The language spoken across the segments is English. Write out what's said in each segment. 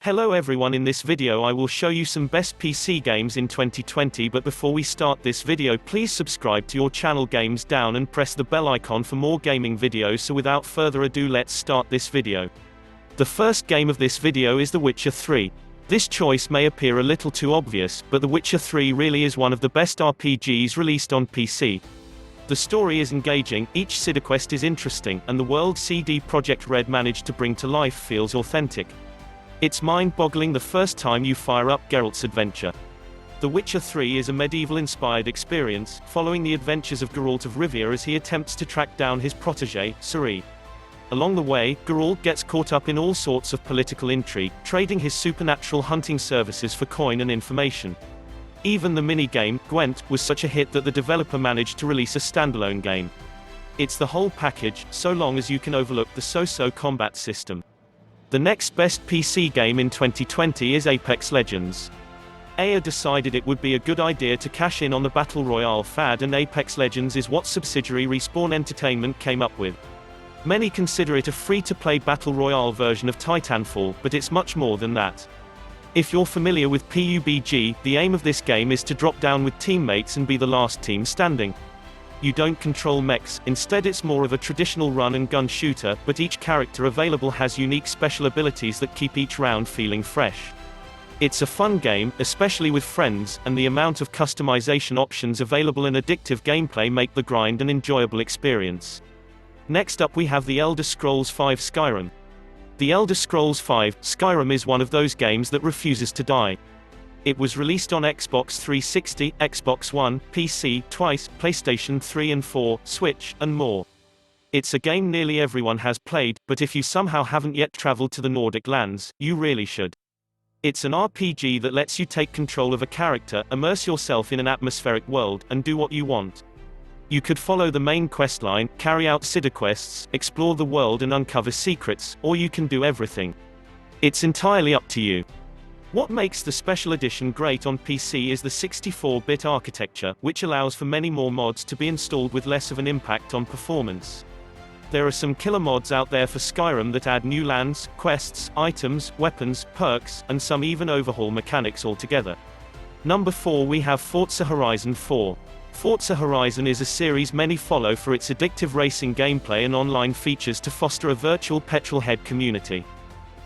Hello everyone, in this video I will show you some best PC games in 2020, but before we start this video please subscribe to your channel Games Down and press the bell icon for more gaming videos. So without further ado, let's start this video. The first game of this video is The Witcher 3. This choice may appear a little too obvious, but The Witcher 3 really is one of the best RPGs released on PC. The story is engaging, each side quest is interesting, and the world CD Projekt Red managed to bring to life feels authentic. It's mind-boggling the first time you fire up Geralt's adventure. The Witcher 3 is a medieval-inspired experience, following the adventures of Geralt of Rivia as he attempts to track down his protégé, Ciri. Along the way, Geralt gets caught up in all sorts of political intrigue, trading his supernatural hunting services for coin and information. Even the mini-game, Gwent, was such a hit that the developer managed to release a standalone game. It's the whole package, so long as you can overlook the so-so combat system. The next best PC game in 2020 is Apex Legends. EA decided it would be a good idea to cash in on the Battle Royale fad, and Apex Legends is what subsidiary Respawn Entertainment came up with. Many consider it a free-to-play Battle Royale version of Titanfall, but it's much more than that. If you're familiar with PUBG, the aim of this game is to drop down with teammates and be the last team standing. You don't control mechs, instead it's more of a traditional run-and-gun shooter, but each character available has unique special abilities that keep each round feeling fresh. It's a fun game, especially with friends, and the amount of customization options available and addictive gameplay make the grind an enjoyable experience. Next up we have The Elder Scrolls V Skyrim. The Elder Scrolls V Skyrim is one of those games that refuses to die. It was released on Xbox 360, Xbox One, PC, twice, PlayStation 3 and 4, Switch, and more. It's a game nearly everyone has played, but if you somehow haven't yet traveled to the Nordic lands, you really should. It's an RPG that lets you take control of a character, immerse yourself in an atmospheric world, and do what you want. You could follow the main questline, carry out side quests, explore the world and uncover secrets, or you can do everything. It's entirely up to you. What makes the Special Edition great on PC is the 64-bit architecture, which allows for many more mods to be installed with less of an impact on performance. There are some killer mods out there for Skyrim that add new lands, quests, items, weapons, perks, and some even overhaul mechanics altogether. Number 4 we have Forza Horizon 4. Forza Horizon is a series many follow for its addictive racing gameplay and online features to foster a virtual petrolhead community.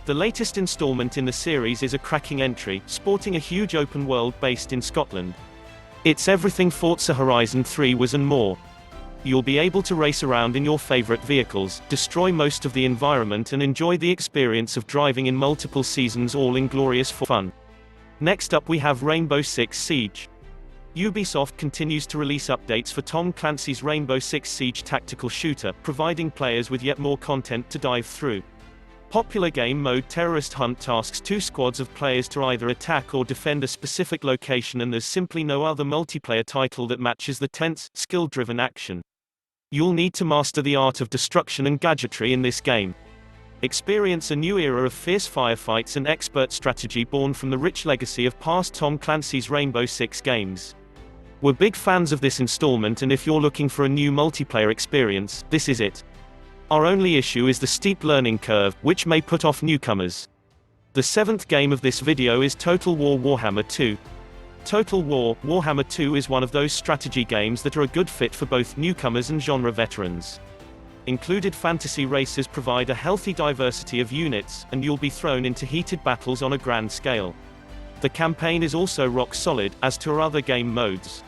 The latest installment in the series is a cracking entry, sporting a huge open world based in Scotland. It's everything Forza Horizon 3 was and more. You'll be able to race around in your favorite vehicles, destroy most of the environment and enjoy the experience of driving in multiple seasons, all in glorious fun. Next up we have Rainbow Six Siege. Ubisoft continues to release updates for Tom Clancy's Rainbow Six Siege tactical shooter, providing players with yet more content to dive through. Popular game mode Terrorist Hunt tasks two squads of players to either attack or defend a specific location, and there's simply no other multiplayer title that matches the tense, skill-driven action. You'll need to master the art of destruction and gadgetry in this game. Experience a new era of fierce firefights and expert strategy born from the rich legacy of past Tom Clancy's Rainbow Six games. We're big fans of this installment, and if you're looking for a new multiplayer experience, this is it. Our only issue is the steep learning curve, which may put off newcomers. The 7th game of this video is Total War Warhammer II. Total War Warhammer II is one of those strategy games that are a good fit for both newcomers and genre veterans. Included fantasy races provide a healthy diversity of units, and you'll be thrown into heated battles on a grand scale. The campaign is also rock solid, as to our other game modes.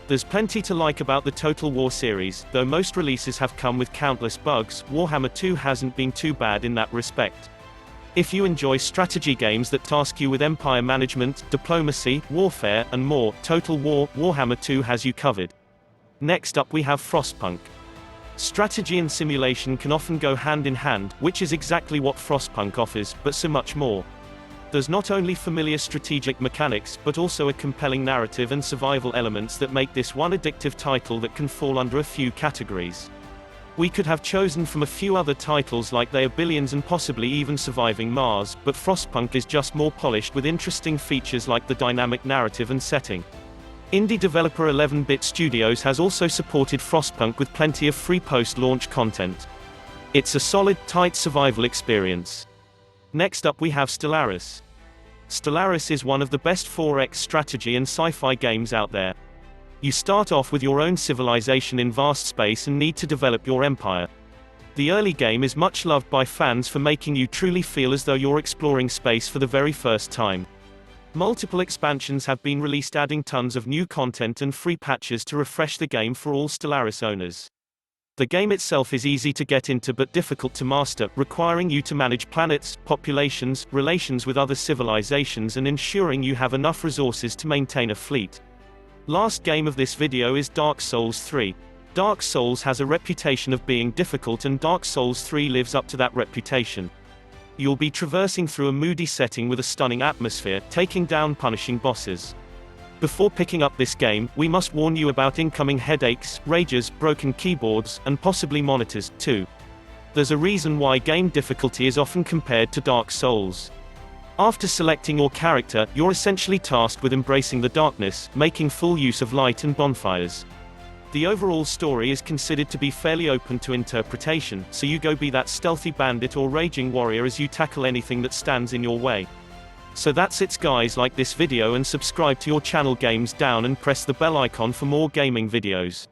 There's plenty to like about the Total War series, though most releases have come with countless bugs. Warhammer 2 hasn't been too bad in that respect. If you enjoy strategy games that task you with empire management, diplomacy, warfare, and more, Total War Warhammer 2 has you covered. Next up we have Frostpunk. Strategy and simulation can often go hand in hand, which is exactly what Frostpunk offers, but so much more. There's not only familiar strategic mechanics, but also a compelling narrative and survival elements that make this one addictive title that can fall under a few categories. We could have chosen from a few other titles like They Are Billions and possibly even Surviving Mars, but Frostpunk is just more polished with interesting features like the dynamic narrative and setting. Indie developer 11-Bit Studios has also supported Frostpunk with plenty of free post-launch content. It's a solid, tight survival experience. Next up we have Stellaris. Stellaris is one of the best 4X strategy and sci-fi games out there. You start off with your own civilization in vast space and need to develop your empire. The early game is much loved by fans for making you truly feel as though you're exploring space for the very first time. Multiple expansions have been released adding tons of new content and free patches to refresh the game for all Stellaris owners. The game itself is easy to get into but difficult to master, requiring you to manage planets, populations, relations with other civilizations and ensuring you have enough resources to maintain a fleet. Last game of this video is Dark Souls 3. Dark Souls has a reputation of being difficult and Dark Souls 3 lives up to that reputation. You'll be traversing through a moody setting with a stunning atmosphere, taking down punishing bosses. Before picking up this game, we must warn you about incoming headaches, rages, broken keyboards, and possibly monitors, too. There's a reason why game difficulty is often compared to Dark Souls. After selecting your character, you're essentially tasked with embracing the darkness, making full use of light and bonfires. The overall story is considered to be fairly open to interpretation, so you go be that stealthy bandit or raging warrior as you tackle anything that stands in your way. So that's it guys, like this video and subscribe to your channel Games Down and press the bell icon for more gaming videos.